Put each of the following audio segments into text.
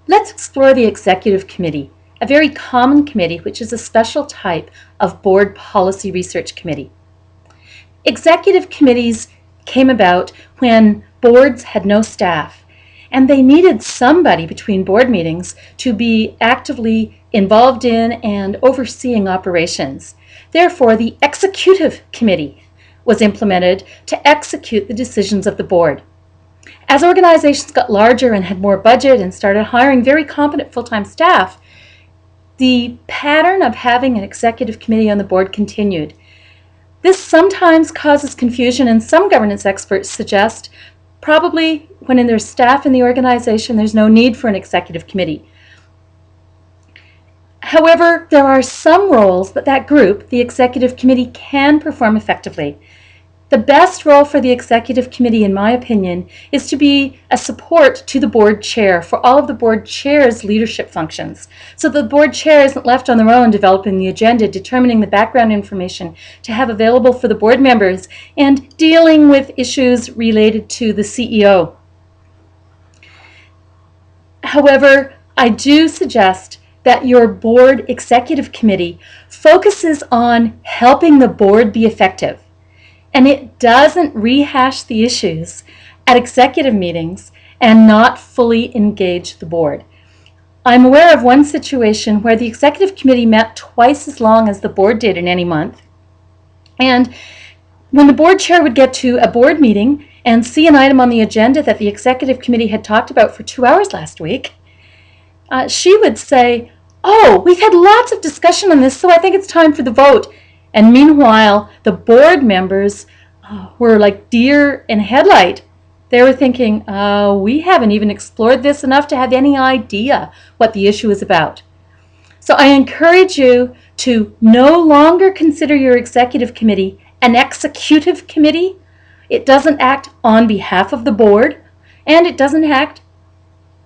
Let's explore the Executive Committee, a very common committee which is a special type of board policy research committee. Executive committees came about when boards had no staff, and they needed somebody between board meetings to be actively involved in and overseeing operations. Therefore, the Executive Committee was implemented to execute the decisions of the board. As organizations got larger and had more budget and started hiring very competent full-time staff, the pattern of having an executive committee on the board continued. This sometimes causes confusion, and some governance experts suggest probably when there's staff in the organization, there's no need for an executive committee. However, there are some roles that group, the executive committee, can perform effectively. The best role for the executive committee, in my opinion, is to be a support to the board chair for all of the board chair's leadership functions. So the board chair isn't left on their own developing the agenda, determining the background information to have available for the board members, and dealing with issues related to the CEO. However, I do suggest that your board executive committee focuses on helping the board be effective, and it doesn't rehash the issues at executive meetings and not fully engage the board. I'm aware of one situation where the executive committee met twice as long as the board did in any month. And when the board chair would get to a board meeting and see an item on the agenda that the executive committee had talked about for 2 hours last week, she would say, "Oh, we've had lots of discussion on this, so I think it's time for the vote." And meanwhile, the board members were like deer in headlight. They were thinking, we haven't even explored this enough to have any idea what the issue is about. So I encourage you to no longer consider your executive committee an executive committee. It doesn't act on behalf of the board, and it doesn't act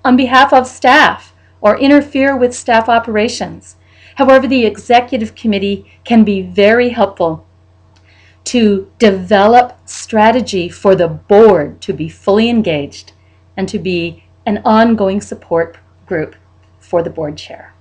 on behalf of staff or interfere with staff operations. However, the executive committee can be very helpful to develop strategy for the board to be fully engaged and to be an ongoing support group for the board chair.